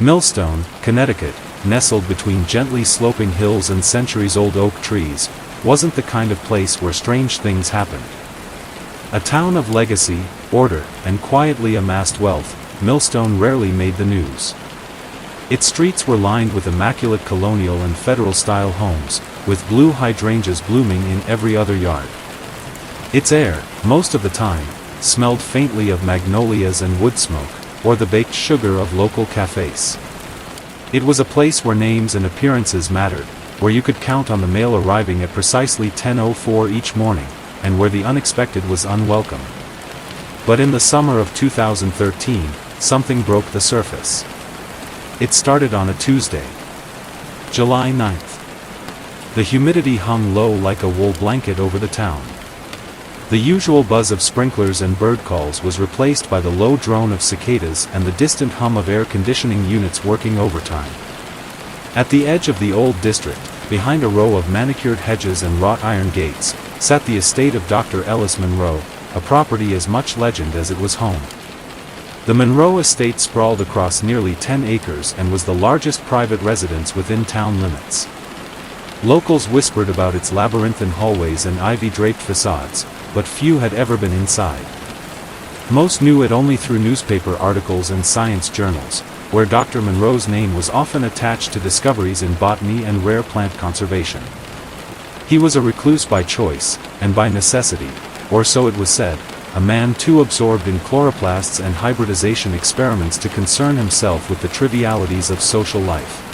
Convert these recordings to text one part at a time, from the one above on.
Millstone, Connecticut, nestled between gently sloping hills and centuries-old oak trees, wasn't the kind of place where strange things happened. A town of legacy, order, and quietly amassed wealth, Millstone rarely made the news. Its streets were lined with immaculate colonial and federal-style homes, with blue hydrangeas blooming in every other yard. Its air, most of the time, smelled faintly of magnolias and wood smoke, or the baked sugar of local cafes. It was a place where names and appearances mattered, where you could count on the mail arriving at precisely 10:04 each morning, and where the unexpected was unwelcome. But in the summer of 2013, something broke the surface. It started on a Tuesday, July 9th. The humidity hung low like a wool blanket over the town. The usual buzz of sprinklers and bird calls was replaced by the low drone of cicadas and the distant hum of air conditioning units working overtime. At the edge of the old district, behind a row of manicured hedges and wrought iron gates, sat the estate of Dr. Ellis Monroe, a property as much legend as it was home. The Monroe estate sprawled across nearly 10 acres and was the largest private residence within town limits. Locals whispered about its labyrinthine hallways and ivy-draped facades, but few had ever been inside. Most knew it only through newspaper articles and science journals, where Dr. Monroe's name was often attached to discoveries in botany and rare plant conservation. He was a recluse by choice, and by necessity, or so it was said, a man too absorbed in chloroplasts and hybridization experiments to concern himself with the trivialities of social life.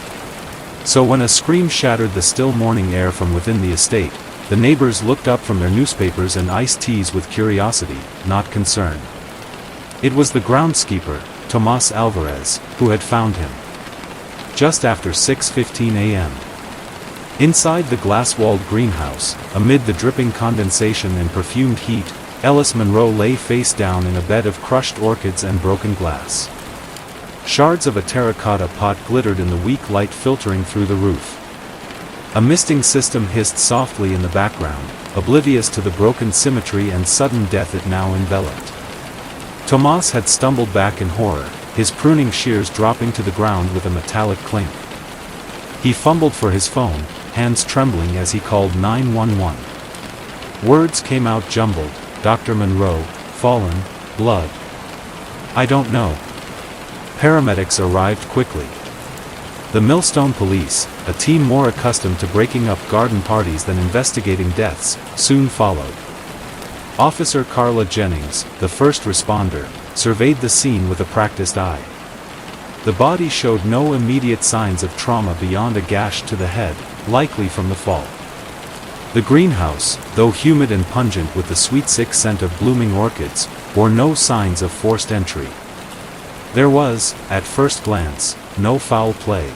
So when a scream shattered the still morning air from within the estate, the neighbors looked up from their newspapers and iced teas with curiosity, not concern. It was the groundskeeper, Tomas Alvarez, who had found him. Just after 6:15 a.m. Inside the glass-walled greenhouse, amid the dripping condensation and perfumed heat, Ellis Monroe lay face down in a bed of crushed orchids and broken glass. Shards of a terracotta pot glittered in the weak light filtering through the roof. A misting system hissed softly in the background, oblivious to the broken symmetry and sudden death it now enveloped. Tomas had stumbled back in horror, his pruning shears dropping to the ground with a metallic clink. He fumbled for his phone, hands trembling as he called 911. Words came out jumbled: Dr. Monroe, fallen, blood. I don't know. Paramedics arrived quickly. The Millstone Police, a team more accustomed to breaking up garden parties than investigating deaths, soon followed. Officer Carla Jennings, the first responder, surveyed the scene with a practiced eye. The body showed no immediate signs of trauma beyond a gash to the head, likely from the fall. The greenhouse, though humid and pungent with the sweet sick scent of blooming orchids, bore no signs of forced entry. There was, at first glance, no foul play.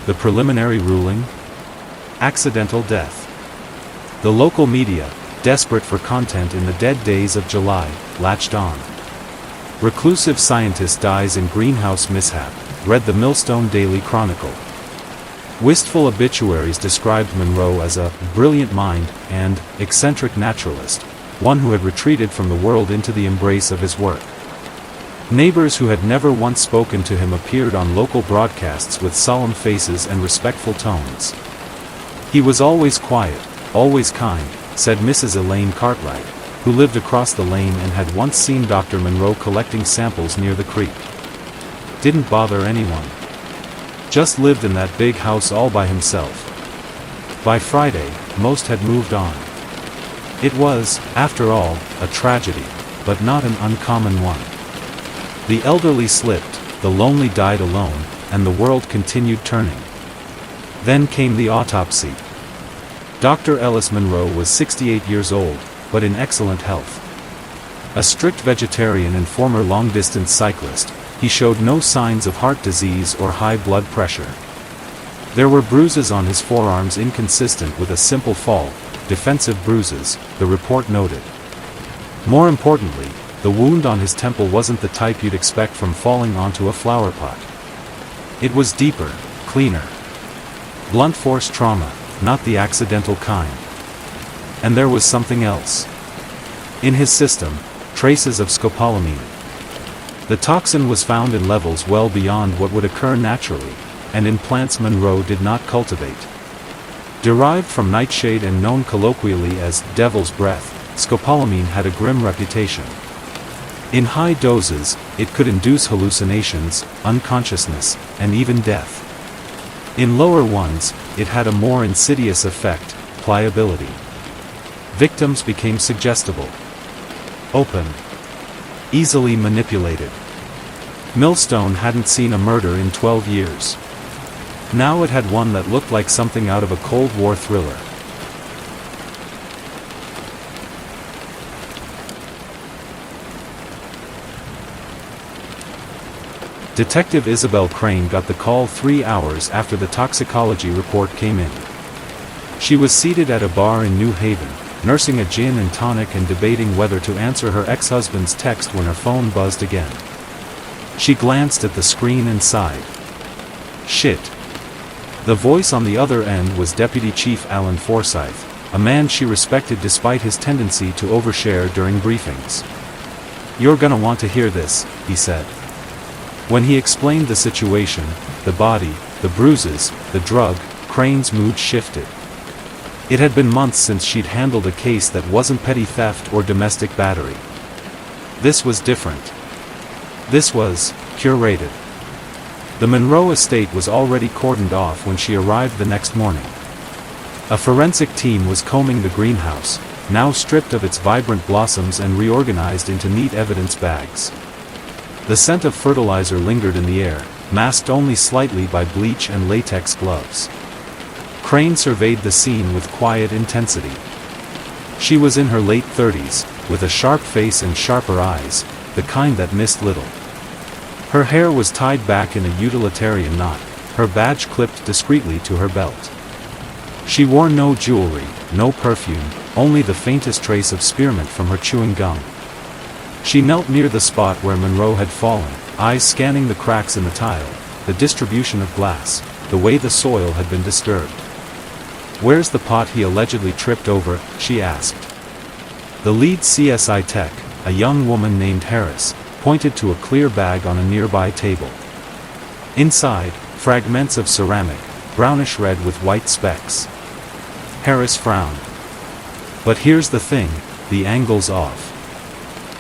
The preliminary ruling? Accidental death. The local media, desperate for content in the dead days of July, latched on. Reclusive scientist dies in greenhouse mishap, read the Millstone Daily Chronicle. Wistful obituaries described Monroe as a brilliant mind and eccentric naturalist, one who had retreated from the world into the embrace of his work. Neighbors who had never once spoken to him appeared on local broadcasts with solemn faces and respectful tones. He was always quiet, always kind, said Mrs. Elaine Cartwright, who lived across the lane and had once seen Dr. Monroe collecting samples near the creek. Didn't bother anyone. Just lived in that big house all by himself. By Friday, most had moved on. It was, after all, a tragedy, but not an uncommon one. The elderly slipped, the lonely died alone, and the world continued turning. Then came the autopsy. Dr. Ellis Monroe was 68 years old, but in excellent health. A strict vegetarian and former long-distance cyclist, he showed no signs of heart disease or high blood pressure. There were bruises on his forearms inconsistent with a simple fall, defensive bruises, the report noted. More importantly, the wound on his temple wasn't the type you'd expect from falling onto a flower pot. It was deeper, cleaner. Blunt force trauma, not the accidental kind. And there was something else. In his system, traces of scopolamine. The toxin was found in levels well beyond what would occur naturally, and in plants Monroe did not cultivate. Derived from nightshade and known colloquially as devil's breath, scopolamine had a grim reputation. In high doses, it could induce hallucinations, unconsciousness, and even death. In lower ones, it had a more insidious effect, pliability. Victims became suggestible, open, easily manipulated. Millstone hadn't seen a murder in 12 years. Now it had one that looked like something out of a Cold War thriller. Detective Isabel Crane got the call 3 hours after the toxicology report came in. She was seated at a bar in New Haven, nursing a gin and tonic and debating whether to answer her ex-husband's text when her phone buzzed again. She glanced at the screen and sighed. Shit. The voice on the other end was Deputy Chief Alan Forsyth, a man she respected despite his tendency to overshare during briefings. "You're gonna want to hear this," he said. When he explained the situation, the body, the bruises, the drug, Crane's mood shifted. It had been months since she'd handled a case that wasn't petty theft or domestic battery. This was different. This was curated. The Monroe estate was already cordoned off when she arrived the next morning. A forensic team was combing the greenhouse, now stripped of its vibrant blossoms and reorganized into neat evidence bags. The scent of fertilizer lingered in the air, masked only slightly by bleach and latex gloves. Crane surveyed the scene with quiet intensity. She was in her late 30s, with a sharp face and sharper eyes, the kind that missed little. Her hair was tied back in a utilitarian knot, her badge clipped discreetly to her belt. She wore no jewelry, no perfume, only the faintest trace of spearmint from her chewing gum. She knelt near the spot where Monroe had fallen, eyes scanning the cracks in the tile, the distribution of glass, the way the soil had been disturbed. "Where's the pot he allegedly tripped over?" she asked. The lead CSI tech, a young woman named Harris, pointed to a clear bag on a nearby table. Inside, fragments of ceramic, brownish red with white specks. Harris frowned. "But here's the thing, the angle's off.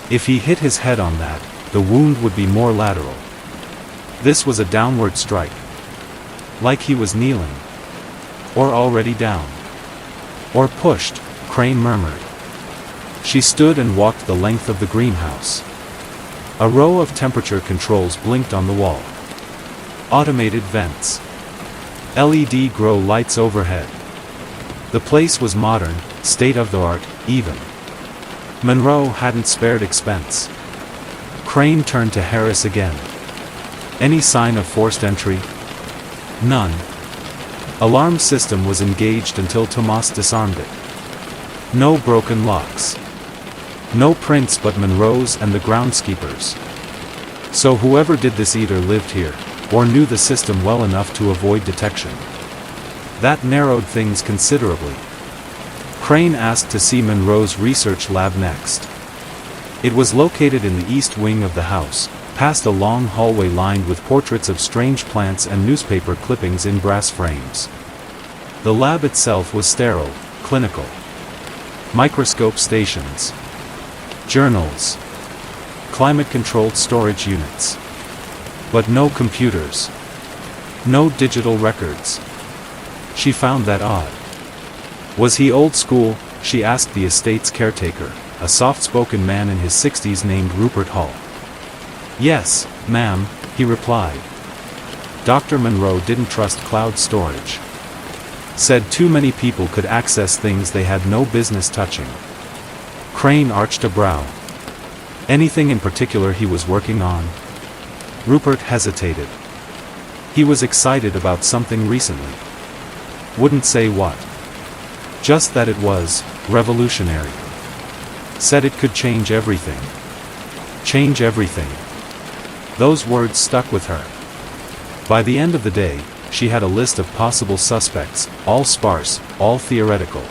If he hit his head on that, the wound would be more lateral. This was a downward strike. Like he was kneeling. Or already down. Or pushed," Crane murmured. She stood and walked the length of the greenhouse. A row of temperature controls blinked on the wall. Automated vents. LED grow lights overhead. The place was modern, state-of-the-art, even. Monroe hadn't spared expense. Crane turned to Harris again. "Any sign of forced entry?" "None. Alarm system was engaged until Tomas disarmed it. No broken locks. No prints but Monroe's and the groundskeeper's. So whoever did this either lived here, or knew the system well enough to avoid detection. That narrowed things considerably." Crane asked to see Monroe's research lab next. It was located in the east wing of the house, past a long hallway lined with portraits of strange plants and newspaper clippings in brass frames. The lab itself was sterile, clinical. Microscope stations. Journals. Climate-controlled storage units. But no computers. No digital records. She found that odd. Was he old school? She asked the estate's caretaker, a soft-spoken man in his 60s named Rupert Hall. "Yes, ma'am," he replied. Dr. Monroe didn't trust cloud storage. Said too many people could access things they had no business touching. Crane arched a brow. "Anything in particular he was working on?" Rupert hesitated. He was excited about something recently. Wouldn't say what. Just that it was revolutionary. Said it could change everything. Change everything. Those words stuck with her. By the end of the day, she had a list of possible suspects, all sparse, all theoretical.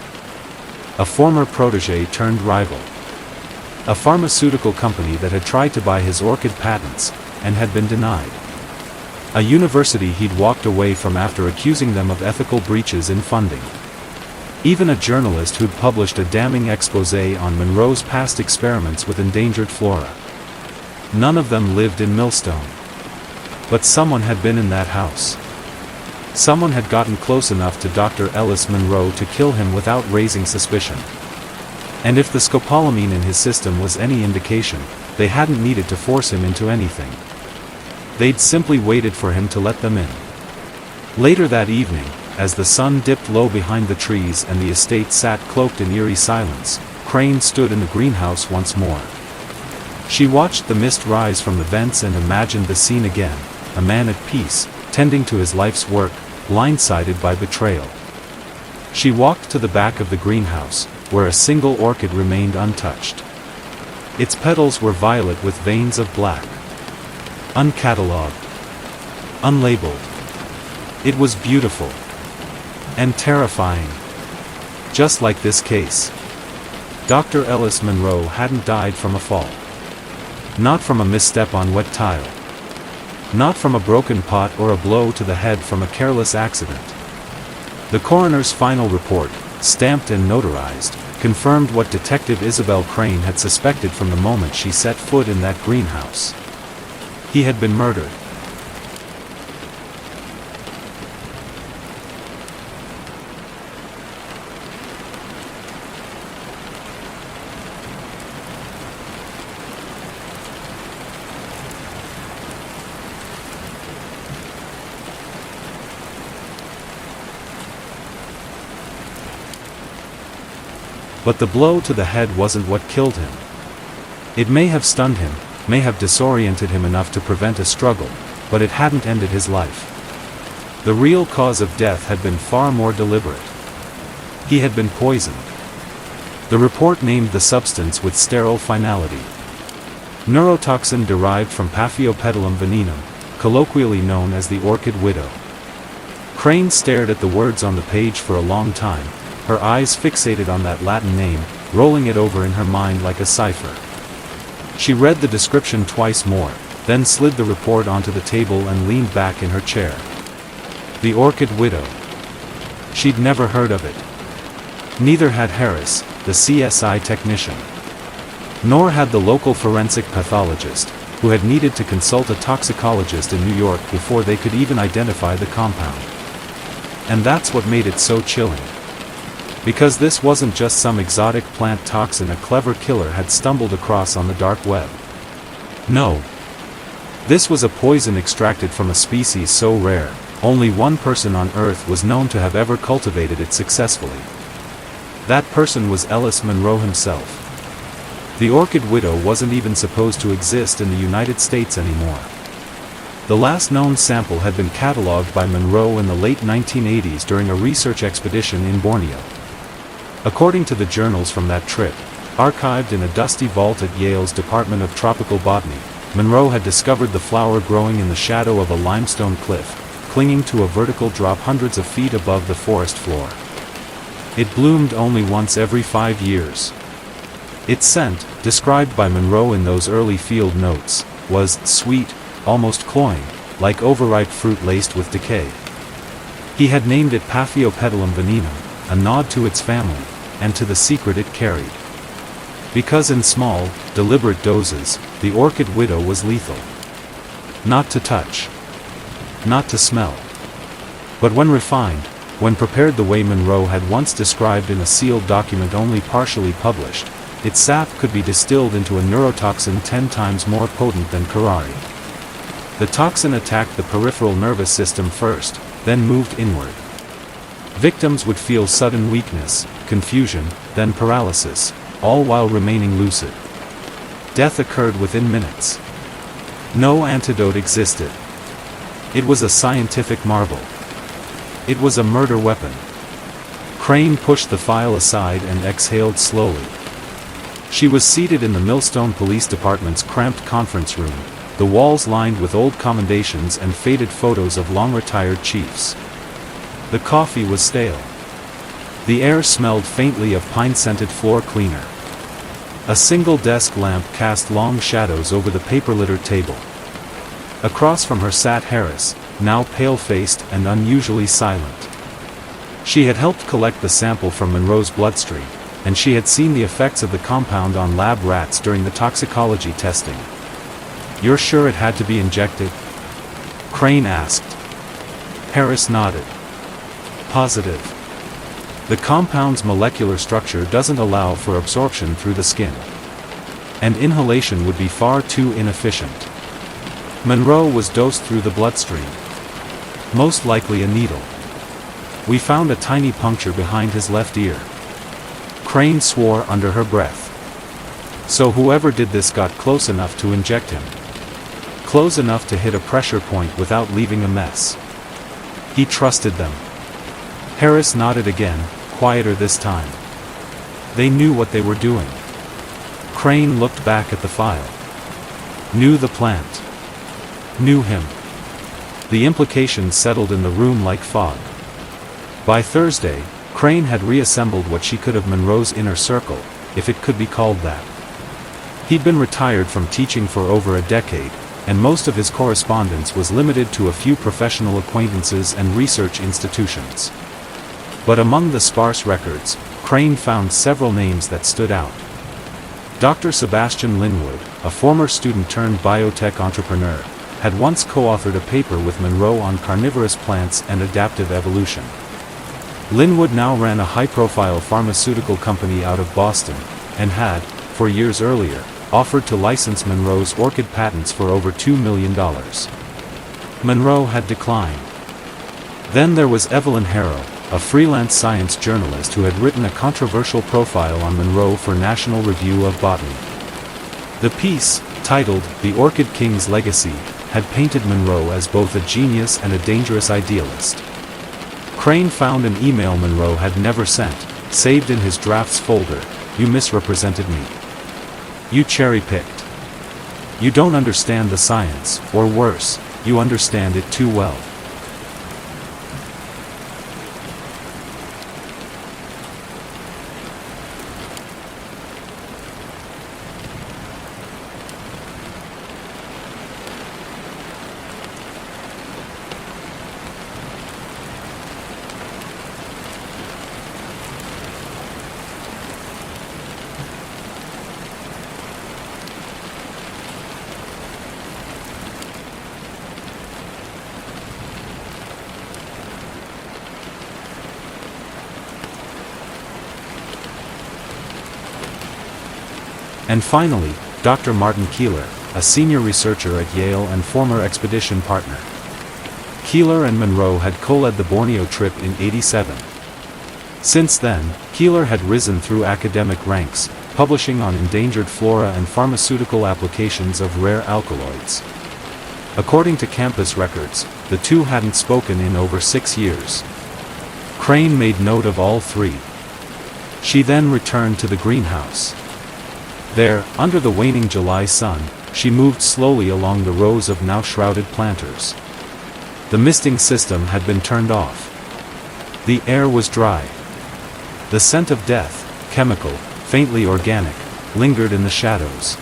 A former protege turned rival. a pharmaceutical company that had tried to buy his Orchid patents, and had been denied. A university he'd walked away from after accusing them of ethical breaches in funding. Even a journalist who'd published a damning expose on Monroe's past experiments with endangered flora. None of them lived in Millstone. But someone had been in that house. Someone had gotten close enough to Dr. Ellis Monroe to kill him without raising suspicion. And if the scopolamine in his system was any indication, they hadn't needed to force him into anything. They'd simply waited for him to let them in. Later that evening, as the sun dipped low behind the trees and the estate sat cloaked in eerie silence, Crane stood in the greenhouse once more. She watched the mist rise from the vents and imagined the scene again, a man at peace, tending to his life's work, blindsided by betrayal. She walked to the back of the greenhouse, where a single orchid remained untouched. Its petals were violet with veins of black. Uncatalogued. Unlabeled. It was beautiful. And terrifying. Just like this case. Dr. Ellis Monroe hadn't died from a fall. Not from a misstep on wet tile. Not from a broken pot or a blow to the head from a careless accident. The coroner's final report, stamped and notarized, confirmed what Detective Isabel Crane had suspected from the moment she set foot in that greenhouse. He had been murdered. But the blow to the head wasn't what killed him. It may have stunned him, may have disoriented him enough to prevent a struggle, but it hadn't ended his life. The real cause of death had been far more deliberate. He had been poisoned. The report named the substance with sterile finality. Neurotoxin derived from Paphiopedilum venenum, colloquially known as the Orchid Widow. Crane stared at the words on the page for a long time, her eyes fixated on that Latin name, rolling it over in her mind like a cipher. She read the description twice more, then slid the report onto the table and leaned back in her chair. The Orchid Widow. She'd never heard of it. Neither had Harris, the CSI technician. Nor had the local forensic pathologist, who had needed to consult a toxicologist in New York before they could even identify the compound. And that's what made it so chilling. Because this wasn't just some exotic plant toxin a clever killer had stumbled across on the dark web. No. This was a poison extracted from a species so rare, only one person on Earth was known to have ever cultivated it successfully. That person was Ellis Monroe himself. The Orchid Widow wasn't even supposed to exist in the United States anymore. The last known sample had been catalogued by Monroe in the late 1980s during a research expedition in Borneo. According to the journals from that trip, archived in a dusty vault at Yale's Department of Tropical Botany, Monroe had discovered the flower growing in the shadow of a limestone cliff, clinging to a vertical drop hundreds of feet above the forest floor. It bloomed only once every 5 years. Its scent, described by Monroe in those early field notes, was sweet, almost cloying, like overripe fruit laced with decay. He had named it Paphiopedilum venenum, a nod to its family, and to the secret it carried. Because in small, deliberate doses, the Orchid Widow was lethal. Not to touch. Not to smell. But when refined, when prepared the way Monroe had once described in a sealed document only partially published, its sap could be distilled into a neurotoxin 10 times more potent than curare. The toxin attacked the peripheral nervous system first, then moved inward. Victims would feel sudden weakness, confusion, then paralysis, all while remaining lucid. Death occurred within minutes. No antidote existed. It was a scientific marvel. It was a murder weapon. Crane pushed the file aside and exhaled slowly. She was seated in the Millstone Police Department's cramped conference room, the walls lined with old commendations and faded photos of long-retired chiefs. The coffee was stale. The air smelled faintly of pine-scented floor cleaner. A single desk lamp cast long shadows over the paper-littered table. Across from her sat Harris, now pale-faced and unusually silent. She had helped collect the sample from Monroe's bloodstream, and she had seen the effects of the compound on lab rats during the toxicology testing. "You're sure it had to be injected?" Crane asked. Harris nodded. "Positive. The compound's molecular structure doesn't allow for absorption through the skin. And inhalation would be far too inefficient. Monroe was dosed through the bloodstream. Most likely a needle. We found a tiny puncture behind his left ear." Crane swore under her breath. "So whoever did this got close enough to inject him. Close enough to hit a pressure point without leaving a mess. He trusted them." Harris nodded again, quieter this time. "They knew what they were doing." Crane looked back at the file. Knew the plant. Knew him. The implications settled in the room like fog. By Thursday, Crane had reassembled what she could of Monroe's inner circle, if it could be called that. He'd been retired from teaching for over a decade, and most of his correspondence was limited to a few professional acquaintances and research institutions. But among the sparse records, Crane found several names that stood out. Dr. Sebastian Linwood, a former student-turned-biotech entrepreneur, had once co-authored a paper with Monroe on carnivorous plants and adaptive evolution. Linwood now ran a high-profile pharmaceutical company out of Boston, and had, 4 years earlier, offered to license Monroe's Orchid patents for over $2 million. Monroe had declined. Then there was Evelyn Harrow, a freelance science journalist who had written a controversial profile on Monroe for National Review of Botany. The piece, titled "The Orchid King's Legacy," had painted Monroe as both a genius and a dangerous idealist. Crane found an email Monroe had never sent, saved in his drafts folder. "You misrepresented me. You cherry-picked. You don't understand the science, or worse, you understand it too well." And finally, Dr. Martin Keeler, a senior researcher at Yale and former expedition partner. Keeler and Monroe had co-led the Borneo trip in '87. Since then, Keeler had risen through academic ranks, publishing on endangered flora and pharmaceutical applications of rare alkaloids. According to campus records, the two hadn't spoken in over 6 years. Crane made note of all three. She then returned to the greenhouse. There, under the waning July sun, she moved slowly along the rows of now shrouded planters. The misting system had been turned off. The air was dry. The scent of death, chemical, faintly organic, lingered in the shadows.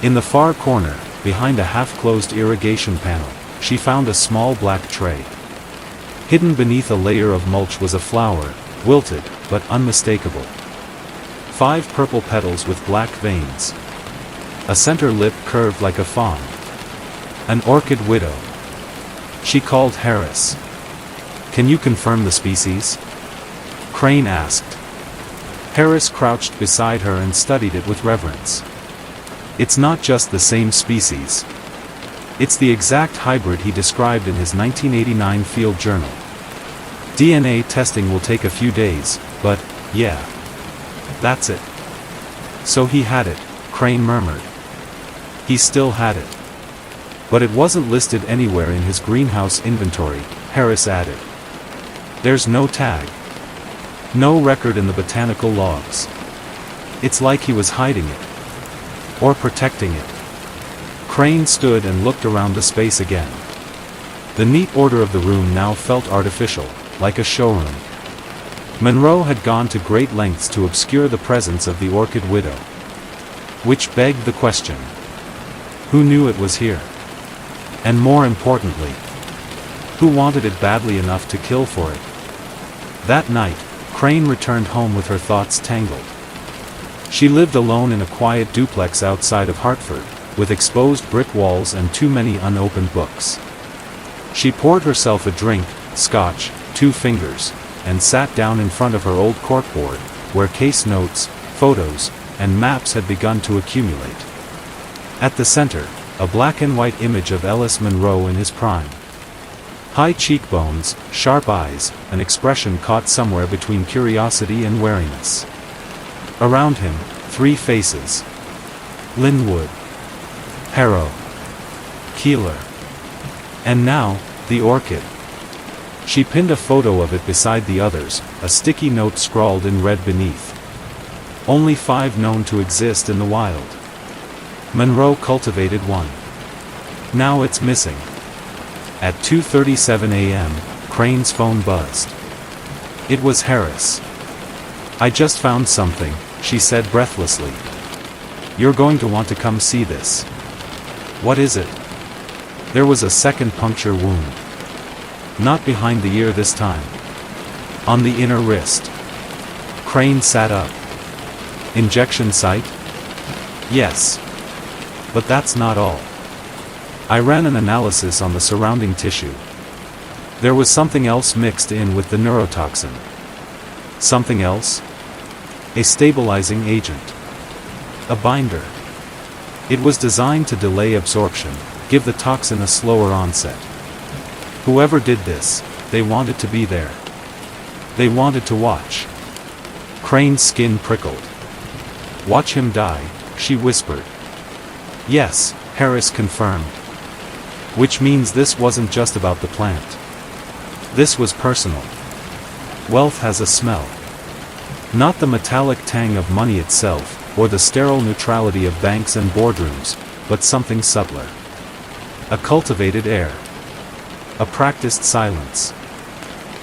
In the far corner, behind a half-closed irrigation panel, she found a small black tray. Hidden beneath a layer of mulch was a flower, wilted, but unmistakable. 5 purple petals with black veins. A center lip curved like a fawn. An orchid widow. She called Harris. "Can you confirm the species?" Crane asked. Harris crouched beside her and studied it with reverence. "It's not just the same species. It's the exact hybrid he described in his 1989 field journal. DNA testing will take a few days, but, yeah. That's it." "So he had it," Crane murmured. "He still had it. But it wasn't listed anywhere in his greenhouse inventory," Harris added. "There's no tag. No record in the botanical logs. It's like he was hiding it. Or protecting it." Crane stood and looked around the space again. The neat order of the room now felt artificial, like a showroom. Monroe had gone to great lengths to obscure the presence of the orchid widow. Which begged the question. Who knew it was here? And more importantly, who wanted it badly enough to kill for it? That night, Crane returned home with her thoughts tangled. She lived alone in a quiet duplex outside of Hartford, with exposed brick walls and too many unopened books. She poured herself a drink, scotch, 2 fingers, and sat down in front of her old corkboard, where case notes, photos, and maps had begun to accumulate. At the center, a black and white image of Ellis Monroe in his prime. High cheekbones, sharp eyes, an expression caught somewhere between curiosity and wariness. Around him, 3 faces. Linwood, Harrow, Keeler. And now, the Orchid. She pinned a photo of it beside the others, a sticky note scrawled in red beneath. Only 5 known to exist in the wild. Monroe cultivated one. Now it's missing. At 2:37 a.m., Crane's phone buzzed. It was Harris. "I just found something," she said breathlessly. "You're going to want to come see this." "What is it?" There was a second puncture wound. Not behind the ear this time. On the inner wrist. Crane sat up. "Injection site?" "Yes. But that's not all. I ran an analysis on the surrounding tissue. There was something else mixed in with the neurotoxin." "Something else?" "A stabilizing agent. A binder. It was designed to delay absorption, give the toxin a slower onset. Whoever did this, they wanted to be there. They wanted to watch." Crane's skin prickled. "Watch him die," she whispered. "Yes," Harris confirmed. "Which means this wasn't just about the plant. This was personal. Wealth has a smell. Not the metallic tang of money itself, or the sterile neutrality of banks and boardrooms, but something subtler. A cultivated air. A practiced silence.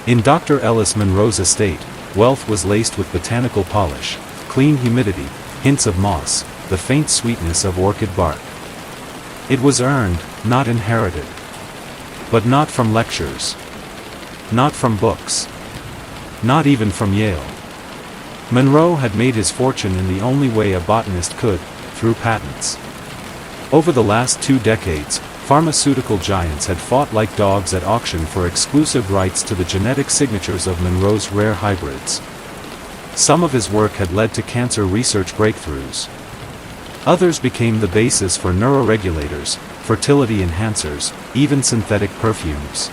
In Dr. Ellis Monroe's estate, wealth was laced with botanical polish, clean humidity, hints of moss, the faint sweetness of orchid bark. It was earned, not inherited. But not from lectures. Not from books. Not even from Yale. Monroe had made his fortune in the only way a botanist could, through patents. Over the last 2 decades, pharmaceutical giants had fought like dogs at auction for exclusive rights to the genetic signatures of Monroe's rare hybrids. Some of his work had led to cancer research breakthroughs. Others became the basis for neuroregulators, fertility enhancers, even synthetic perfumes.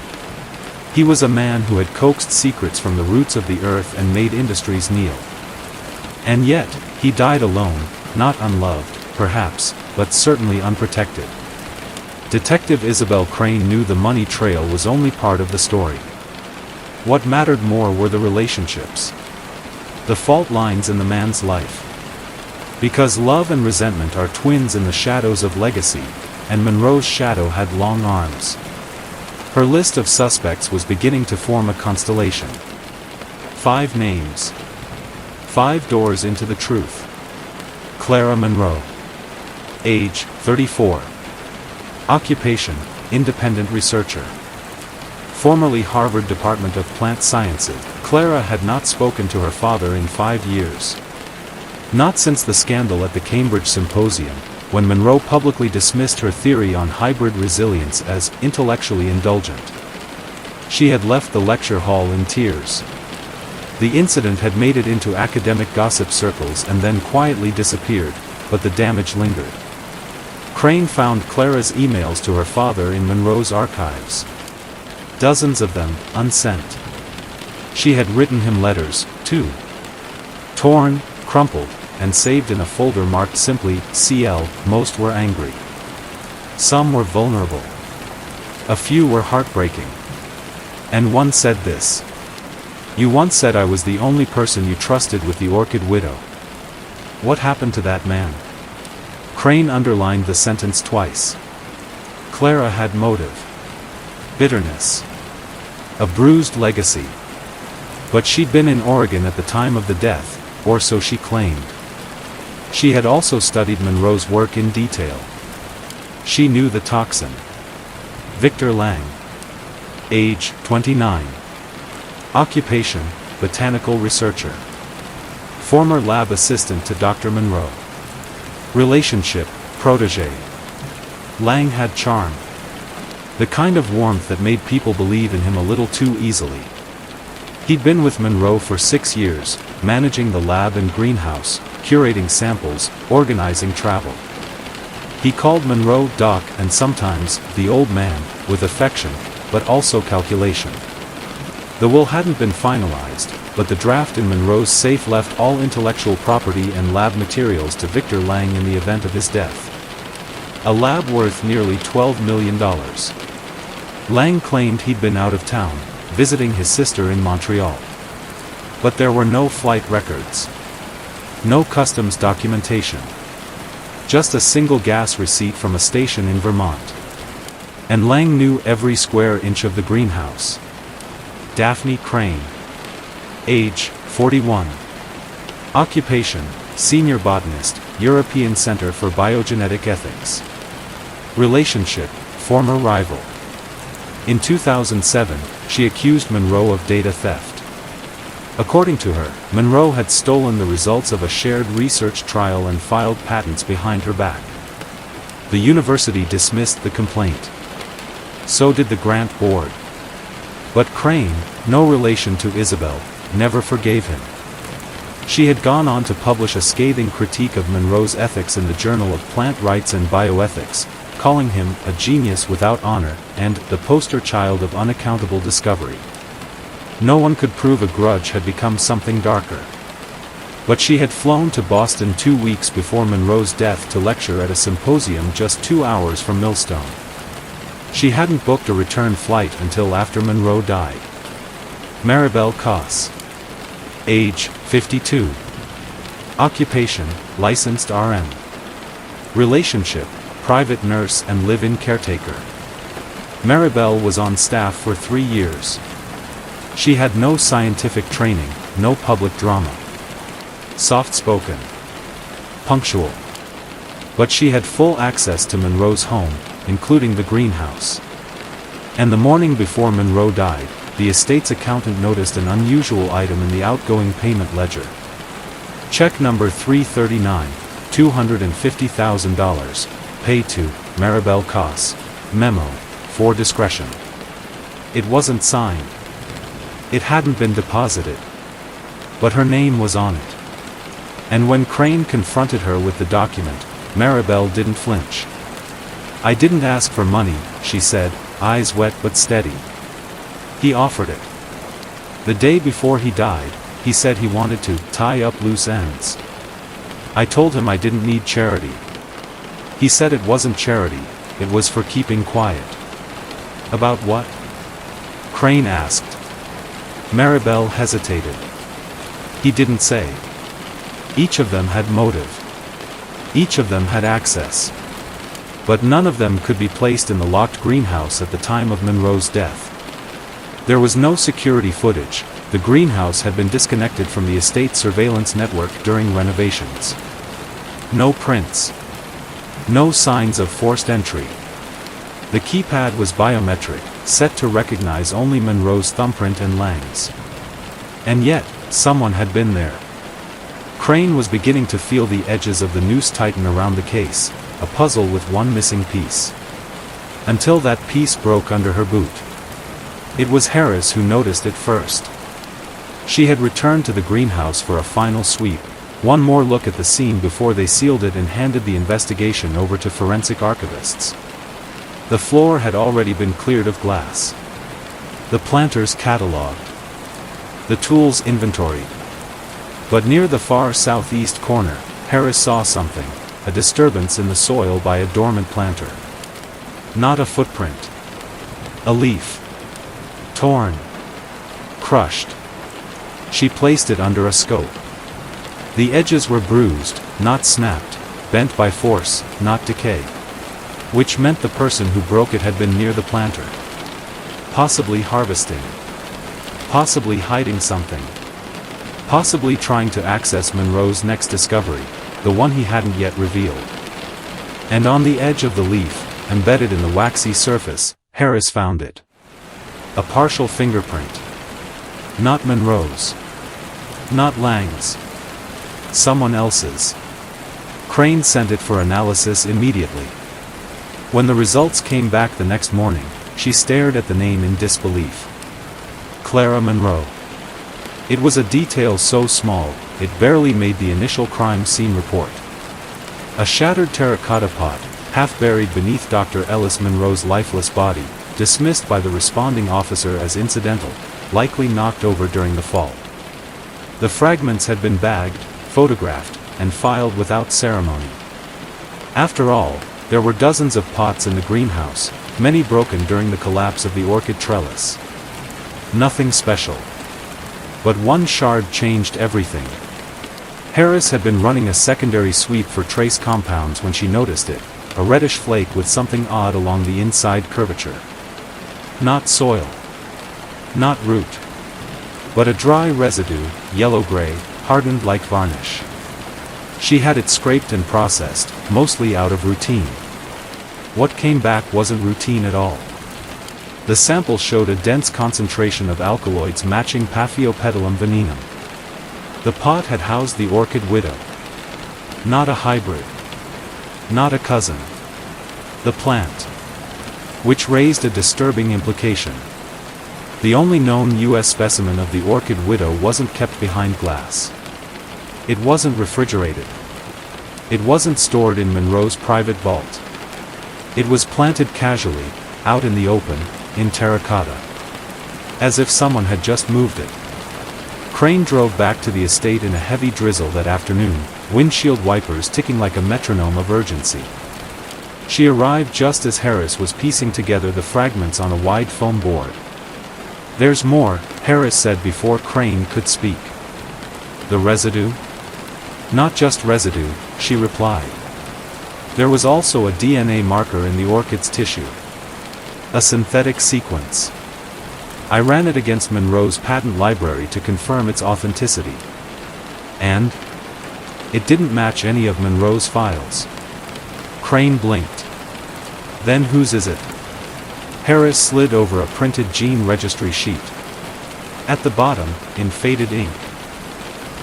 He was a man who had coaxed secrets from the roots of the earth and made industries kneel. And yet, he died alone, not unloved, perhaps, but certainly unprotected. Detective Isabel Crane knew the money trail was only part of the story. What mattered more were the relationships. The fault lines in the man's life. Because love and resentment are twins in the shadows of legacy, and Monroe's shadow had long arms. Her list of suspects was beginning to form a constellation. 5 names. 5 doors into the truth. Clara Monroe. Age, 34. Occupation, independent researcher. Formerly Harvard Department of Plant Sciences, Clara had not spoken to her father in 5 years. Not since the scandal at the Cambridge Symposium, when Monroe publicly dismissed her theory on hybrid resilience as intellectually indulgent. She had left the lecture hall in tears. The incident had made it into academic gossip circles and then quietly disappeared, but the damage lingered. Crane found Clara's emails to her father in Monroe's archives. Dozens of them, unsent. She had written him letters, too. Torn, crumpled, and saved in a folder marked simply, CL, most were angry. Some were vulnerable. A few were heartbreaking. And one said this. "You once said I was the only person you trusted with the Orchid widow. What happened to that man?" Crane underlined the sentence twice. Clara had motive. Bitterness. A bruised legacy. But she'd been in Oregon at the time of the death, or so she claimed. She had also studied Monroe's work in detail. She knew the toxin. Victor Lang. Age, 29. Occupation, botanical researcher. Former lab assistant to Dr. Monroe. Relationship, protégé. Lang had charm. The kind of warmth that made people believe in him a little too easily. He'd been with Monroe for 6 years, managing the lab and greenhouse, curating samples, organizing travel. He called Monroe Doc and sometimes, the old man, with affection, but also calculation. The will hadn't been finalized, but the draft in Monroe's safe left all intellectual property and lab materials to Victor Lang in the event of his death. A lab worth nearly $12 million. Lang claimed he'd been out of town, visiting his sister in Montreal. But there were no flight records. No customs documentation. Just a single gas receipt from a station in Vermont. And Lang knew every square inch of the greenhouse. Daphne Crane. Age, 41. Occupation, senior botanist, European Center for Biogenetic Ethics. Relationship, former rival. In 2007, she accused Monroe of data theft. According to her, Monroe had stolen the results of a shared research trial and filed patents behind her back. The university dismissed the complaint. So did the grant board. But Crane, no relation to Isabel, never forgave him. She had gone on to publish a scathing critique of Monroe's ethics in the Journal of Plant Rights and Bioethics, calling him a genius without honor and the poster child of unaccountable discovery. No one could prove a grudge had become something darker. But she had flown to Boston 2 weeks before Monroe's death to lecture at a symposium just 2 hours from Millstone. She hadn't booked a return flight until after Monroe died. Maribel Koss. Age, 52. Occupation, licensed RN. Relationship, private nurse and live-in caretaker. Maribel was on staff for 3 years. She had no scientific training, no public drama. Soft-spoken. Punctual. But she had full access to Monroe's home, including the greenhouse. And the morning before Monroe died, the estate's accountant noticed an unusual item in the outgoing payment ledger. Check number 339, $250,000, paid to Maribel Koss. Memo, for discretion. It wasn't signed. It hadn't been deposited. But her name was on it. And when Crane confronted her with the document, Maribel didn't flinch. "I didn't ask for money," she said, eyes wet but steady. He offered it. The day before he died, he said he wanted to tie up loose ends. I told him I didn't need charity. He said it wasn't charity, it was for keeping quiet. About what? Crane asked. Maribel hesitated. He didn't say. Each of them had motive. Each of them had access. But none of them could be placed in the locked greenhouse at the time of Monroe's death. There was no security footage. The greenhouse had been disconnected from the estate surveillance network during renovations. No prints. No signs of forced entry. The keypad was biometric, set to recognize only Monroe's thumbprint and Lang's. And yet, someone had been there. Crane was beginning to feel the edges of the noose tighten around the case, a puzzle with one missing piece. Until that piece broke under her boot. It was Harris who noticed it first. She had returned to the greenhouse for a final sweep, one more look at the scene before they sealed it and handed the investigation over to forensic archivists. The floor had already been cleared of glass. The planters catalogued. The tools inventoried. But near the far southeast corner, Harris saw something, a disturbance in the soil by a dormant planter. Not a footprint. A leaf. Torn. Crushed. She placed it under a scope. The edges were bruised, not snapped, bent by force, not decay. Which meant the person who broke it had been near the planter. Possibly harvesting. Possibly hiding something. Possibly trying to access Monroe's next discovery, the one he hadn't yet revealed. And on the edge of the leaf, embedded in the waxy surface, Harris found it. A partial fingerprint. Not Monroe's. Not Lang's. Someone else's. Crane sent it for analysis immediately. When the results came back the next morning, she stared at the name in disbelief. Clara Monroe. It was a detail so small, it barely made the initial crime scene report. A shattered terracotta pot, half buried beneath Dr. Ellis Monroe's lifeless body, dismissed by the responding officer as incidental, likely knocked over during the fall. The fragments had been bagged, photographed, and filed without ceremony. After all, there were dozens of pots in the greenhouse, many broken during the collapse of the orchid trellis. Nothing special. But one shard changed everything. Harris had been running a secondary sweep for trace compounds when she noticed it, a reddish flake with something odd along the inside curvature. Not soil. Not root. But a dry residue, yellow-gray, hardened like varnish. She had it scraped and processed, mostly out of routine. What came back wasn't routine at all. The sample showed a dense concentration of alkaloids matching Paphiopedilum venenum. The pot had housed the orchid widow. Not a hybrid. Not a cousin. The plant. Which raised a disturbing implication. The only known U.S. specimen of the orchid widow wasn't kept behind glass. It wasn't refrigerated. It wasn't stored in Monroe's private vault. It was planted casually, out in the open, in terracotta. As if someone had just moved it. Crane drove back to the estate in a heavy drizzle that afternoon, windshield wipers ticking like a metronome of urgency. She arrived just as Harris was piecing together the fragments on a wide foam board. "There's more," Harris said before Crane could speak. "The residue?" "Not just residue," she replied. There was also a DNA marker in the orchid's tissue. A synthetic sequence. I ran it against Monroe's patent library to confirm its authenticity. And? It didn't match any of Monroe's files. Crane blinked. "Then whose is it?" Harris slid over a printed gene registry sheet. At the bottom, in faded ink,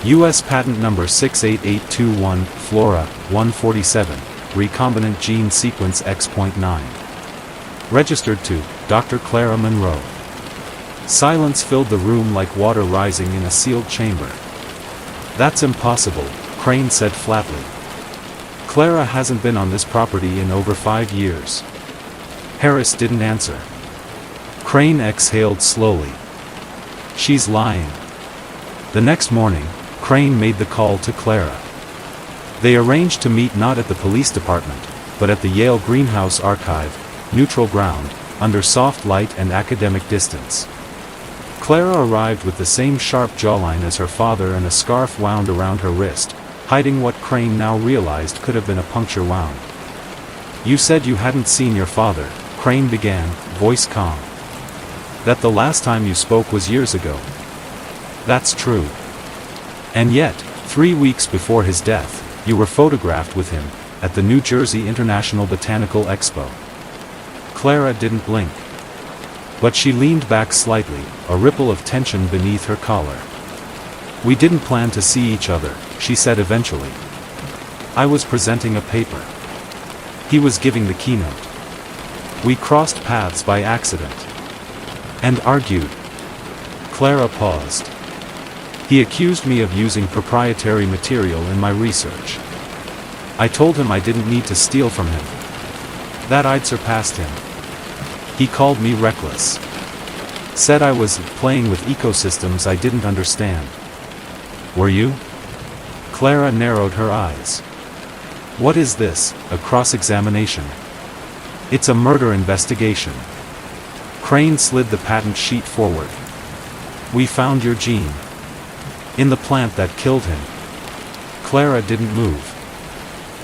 U.S. patent number 68821, Flora, 147, recombinant gene sequence X.9. Registered to Dr. Clara Monroe. Silence filled the room like water rising in a sealed chamber. "That's impossible," Crane said flatly. "Clara hasn't been on this property in over 5 years." Harris didn't answer. Crane exhaled slowly. "She's lying." The next morning, Crane made the call to Clara. They arranged to meet not at the police department, but at the Yale Greenhouse Archive, neutral ground, under soft light and academic distance. Clara arrived with the same sharp jawline as her father and a scarf wound around her wrist, hiding what Crane now realized could have been a puncture wound. "You said you hadn't seen your father," Crane began, voice calm. "That the last time you spoke was years ago." "That's true. And yet, 3 weeks before his death, you were photographed with him, at the New Jersey International Botanical Expo." Clara didn't blink. But she leaned back slightly, a ripple of tension beneath her collar. "We didn't plan to see each other," she said eventually. "I was presenting a paper. He was giving the keynote. We crossed paths by accident. And argued." Clara paused. "He accused me of using proprietary material in my research. I told him I didn't need to steal from him. That I'd surpassed him. He called me reckless. Said I was playing with ecosystems I didn't understand." "Were you?" Clara narrowed her eyes. "What is this, a cross-examination?" "It's a murder investigation." Crane slid the patent sheet forward. "We found your gene. In the plant that killed him." Clara didn't move.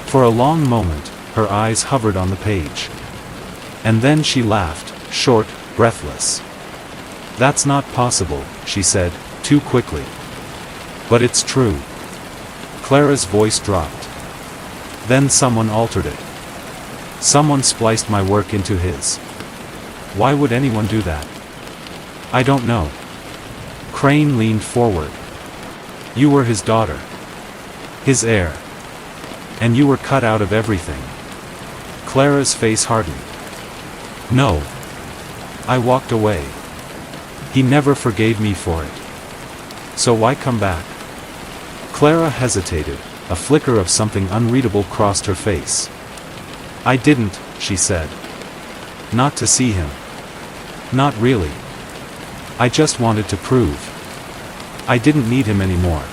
For a long moment, her eyes hovered on the page. And then she laughed, short, breathless. "That's not possible," she said, too quickly. "But it's true." Clara's voice dropped. Then someone altered it. Someone spliced my work into his. Why would anyone do that? I don't know. Crane leaned forward. You were his daughter. His heir. And you were cut out of everything. Clara's face hardened. No. I walked away. He never forgave me for it. So why come back? Clara hesitated, a flicker of something unreadable crossed her face. I didn't, she said. Not to see him. Not really. I just wanted to prove. I didn't need him anymore.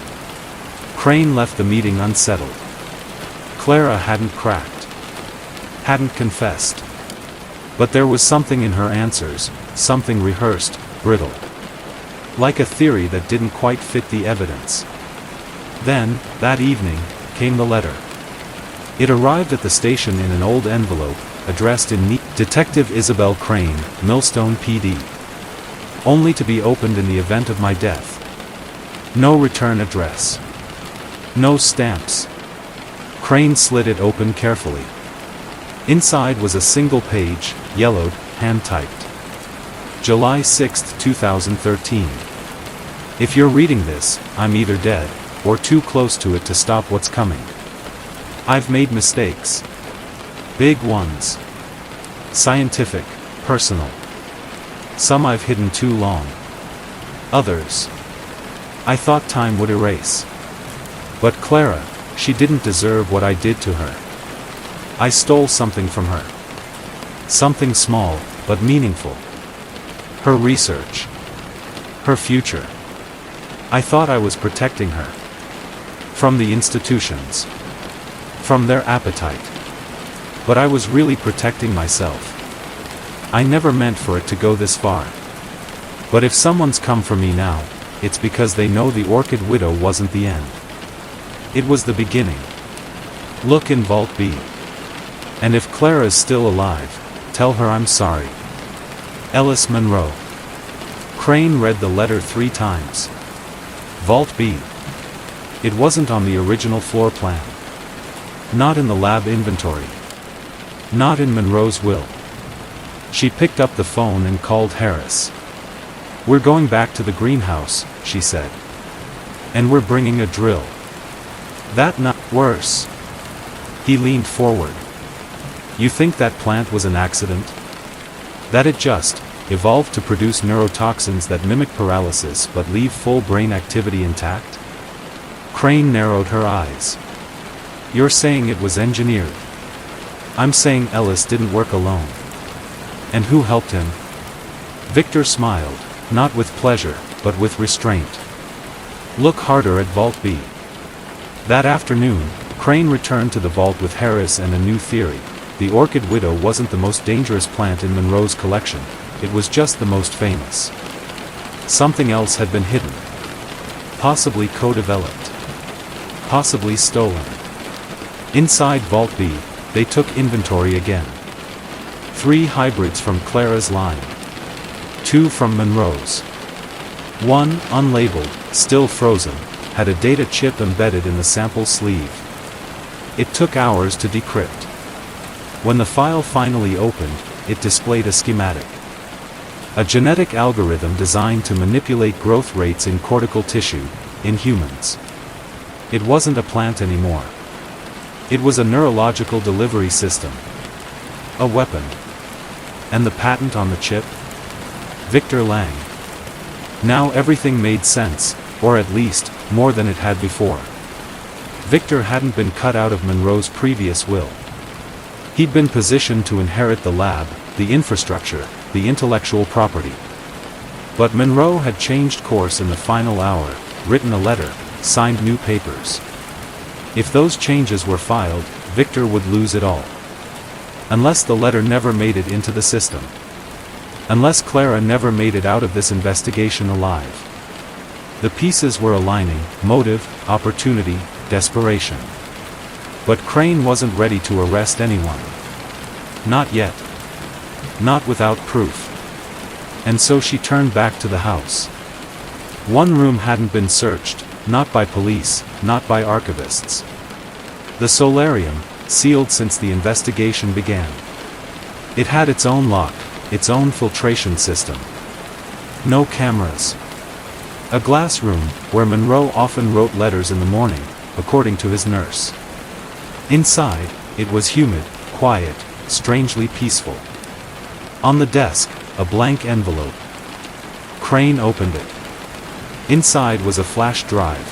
Crane left the meeting unsettled. Clara hadn't cracked. Hadn't confessed. But there was something in her answers, something rehearsed, brittle. Like a theory that didn't quite fit the evidence. Then, that evening, came the letter. It arrived at the station in an old envelope, addressed in neat Detective Isabel Crane, Millstone PD. Only to be opened in the event of my death. No return address. No stamps. Crane slid it open carefully. Inside was a single page, yellowed, hand-typed. July 6, 2013. If you're reading this, I'm either dead, or too close to it to stop what's coming. I've made mistakes. Big ones. Scientific, personal. Some I've hidden too long. Others I thought time would erase. But Clara, she didn't deserve what I did to her. I stole something from her. Something small, but meaningful. Her research. Her future. I thought I was protecting her. From the institutions. From their appetite. But I was really protecting myself. I never meant for it to go this far. But if someone's come for me now, it's because they know the Orchid widow wasn't the end. It was the beginning. Look in Vault B. And if Clara's still alive, tell her I'm sorry. Ellis Monroe. Crane read the letter 3 times. Vault B. It wasn't on the original floor plan. Not in the lab inventory. Not in Monroe's will. She picked up the phone and called Harris. We're going back to the greenhouse, she said. And we're bringing a drill. That not worse. He leaned forward. You think that plant was an accident? That it just evolved to produce neurotoxins that mimic paralysis but leave full brain activity intact? Crane narrowed her eyes. You're saying it was engineered. I'm saying Ellis didn't work alone. And who helped him? Victor smiled, not with pleasure, but with restraint. Look harder at Vault B. That afternoon, Crane returned to the vault with Harris and a new theory. The Orchid widow wasn't the most dangerous plant in Monroe's collection, it was just the most famous. Something else had been hidden. Possibly co-developed. Possibly stolen. Inside Vault B, they took inventory again. 3 hybrids from Clara's line. 2 from Monroe's. 1, unlabeled, still frozen, had a data chip embedded in the sample sleeve. It took hours to decrypt. When the file finally opened, it displayed a schematic. A genetic algorithm designed to manipulate growth rates in cortical tissue, in humans. It wasn't a plant anymore. It was a neurological delivery system. A weapon. And the patent on the chip? Victor Lang. Now everything made sense, or at least, more than it had before. Victor hadn't been cut out of Monroe's previous will. He'd been positioned to inherit the lab, the infrastructure, the intellectual property. But Monroe had changed course in the final hour, written a letter, signed new papers. If those changes were filed, Victor would lose it all. Unless the letter never made it into the system. Unless Clara never made it out of this investigation alive. The pieces were aligning: motive, opportunity, desperation. But Crane wasn't ready to arrest anyone. Not yet. Not without proof. And so she turned back to the house. One room hadn't been searched, not by police, not by archivists. The solarium, sealed since the investigation began. It had its own lock, its own filtration system. No cameras. A glass room, where Monroe often wrote letters in the morning, according to his nurse. Inside, it was humid, quiet, strangely peaceful. On the desk, a blank envelope. Crane opened it. Inside was a flash drive.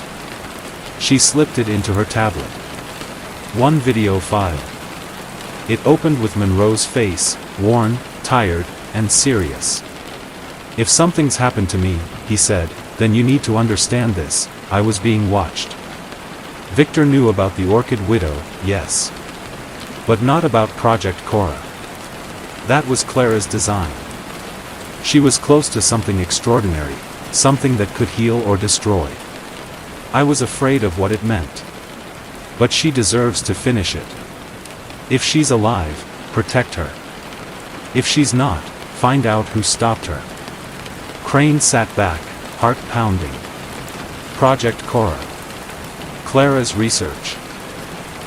She slipped it into her tablet. One video file. It opened with Monroe's face, worn, tired, and serious. "If something's happened to me," he said, "then you need to understand this, I was being watched." Victor knew about the Orchid widow, yes. But not about Project Cora. That was Clara's design. She was close to something extraordinary, something that could heal or destroy. I was afraid of what it meant. But she deserves to finish it. If she's alive, protect her. If she's not, find out who stopped her. Crane sat back, heart pounding. Project Cora. Clara's research.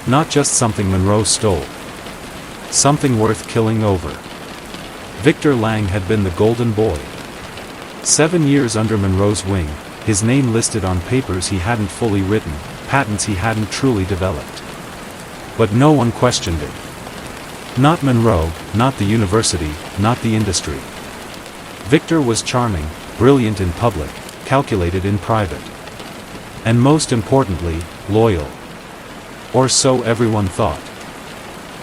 Not just something Monroe stole. Something worth killing over. Victor Lang had been the golden boy. 7 years under Monroe's wing, his name listed on papers he hadn't fully written, patents he hadn't truly developed. But no one questioned it. Not Monroe, not the university, not the industry. Victor was charming, brilliant in public, calculated in private. And most importantly, loyal. Or so everyone thought.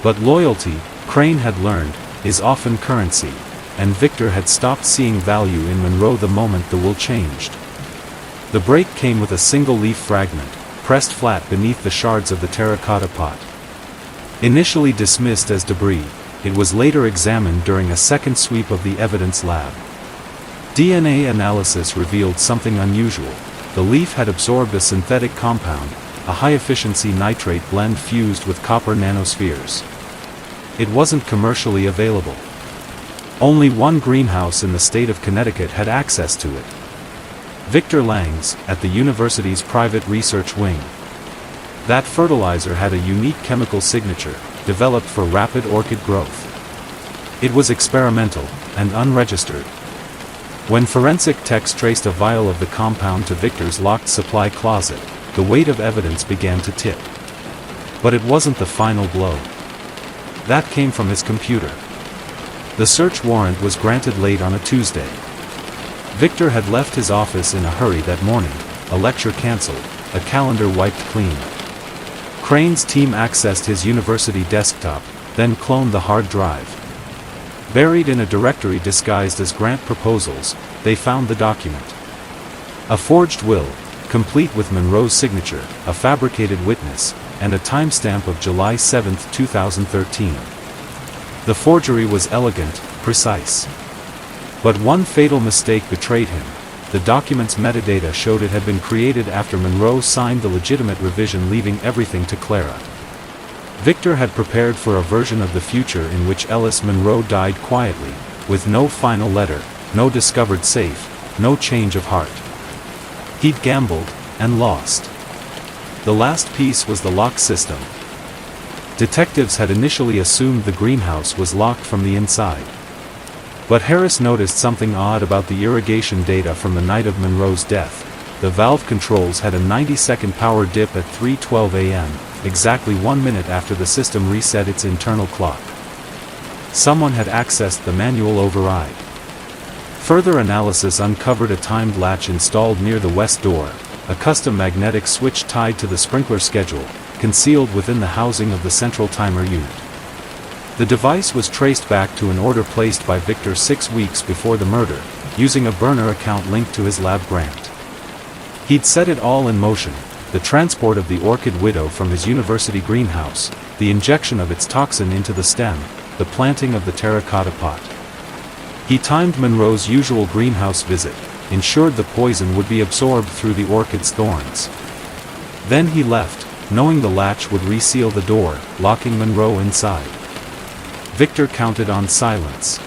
But loyalty, Crane had learned, is often currency, and Victor had stopped seeing value in Monroe the moment the will changed. The break came with a single leaf fragment, pressed flat beneath the shards of the terracotta pot. Initially dismissed as debris, it was later examined during a second sweep of the evidence lab. DNA analysis revealed something unusual. The leaf had absorbed a synthetic compound, a high-efficiency nitrate blend fused with copper nanospheres. It wasn't commercially available. Only one greenhouse in the state of Connecticut had access to it. Victor Lang's, at the university's private research wing. That fertilizer had a unique chemical signature, developed for rapid orchid growth. It was experimental, and unregistered. When forensic techs traced a vial of the compound to Victor's locked supply closet, the weight of evidence began to tip. But it wasn't the final blow. That came from his computer. The search warrant was granted late on a Tuesday. Victor had left his office in a hurry that morning, a lecture cancelled, a calendar wiped clean. Crane's team accessed his university desktop, then cloned the hard drive. Buried in a directory disguised as grant proposals, they found the document. A forged will, complete with Monroe's signature, a fabricated witness, and a timestamp of July 7, 2013. The forgery was elegant, precise. But one fatal mistake betrayed him. The document's metadata showed it had been created after Monroe signed the legitimate revision, leaving everything to Clara. Victor had prepared for a version of the future in which Ellis Monroe died quietly, with no final letter, no discovered safe, no change of heart. He'd gambled, and lost. The last piece was the lock system. Detectives had initially assumed the greenhouse was locked from the inside. But Harris noticed something odd about the irrigation data from the night of Monroe's death. The valve controls had a 90-second power dip at 3:12 a.m., exactly 1 minute after the system reset its internal clock. Someone had accessed the manual override. Further analysis uncovered a timed latch installed near the west door, a custom magnetic switch tied to the sprinkler schedule, concealed within the housing of the central timer unit. The device was traced back to an order placed by Victor 6 weeks before the murder, using a burner account linked to his lab grant. He'd set it all in motion: the transport of the Orchid widow from his university greenhouse, the injection of its toxin into the stem, the planting of the terracotta pot. He timed Monroe's usual greenhouse visit, ensured the poison would be absorbed through the orchid's thorns. Then he left, knowing the latch would reseal the door, locking Monroe inside. Victor counted on silence.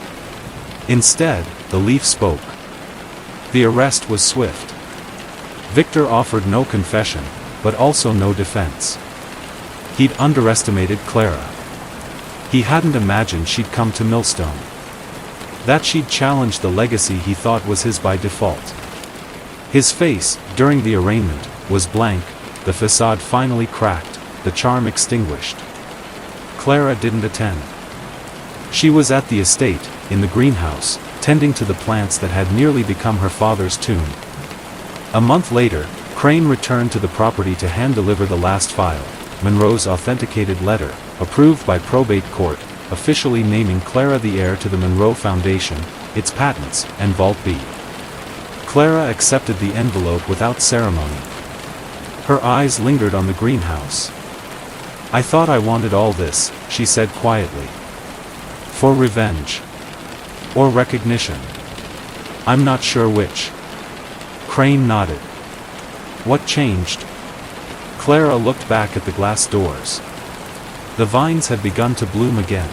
Instead, the leaf spoke. The arrest was swift. Victor offered no confession, but also no defense. He'd underestimated Clara. He hadn't imagined she'd come to Millstone. That she'd challenged the legacy he thought was his by default. His face, during the arraignment, was blank, the facade finally cracked, the charm extinguished. Clara didn't attend. She was at the estate, in the greenhouse, tending to the plants that had nearly become her father's tomb. A month later, Crane returned to the property to hand-deliver the last file, Monroe's authenticated letter, approved by probate court, officially naming Clara the heir to the Monroe Foundation, its patents, and Vault B. Clara accepted the envelope without ceremony. Her eyes lingered on the greenhouse. "I thought I wanted all this," she said quietly. "For revenge. Or recognition. I'm not sure which." Crane nodded. "What changed?" Clara looked back at the glass doors. The vines had begun to bloom again.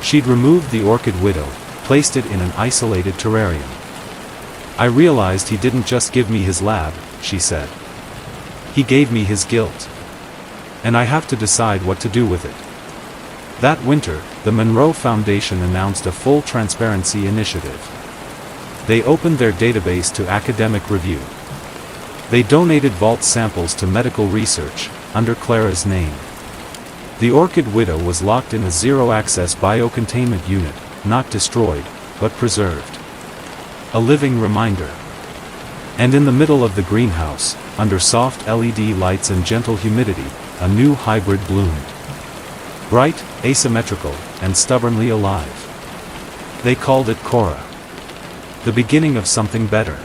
She'd removed the orchid widow, placed it in an isolated terrarium. "I realized he didn't just give me his lab," she said. "He gave me his guilt. And I have to decide what to do with it." That winter, the Monroe Foundation announced a full transparency initiative. They opened their database to academic review. They donated vault samples to medical research, under Clara's name. The orchid widow was locked in a zero-access biocontainment unit, not destroyed, but preserved. A living reminder. And in the middle of the greenhouse, under soft LED lights and gentle humidity, a new hybrid bloomed. Bright, asymmetrical, and stubbornly alive. They called it Cora. The beginning of something better.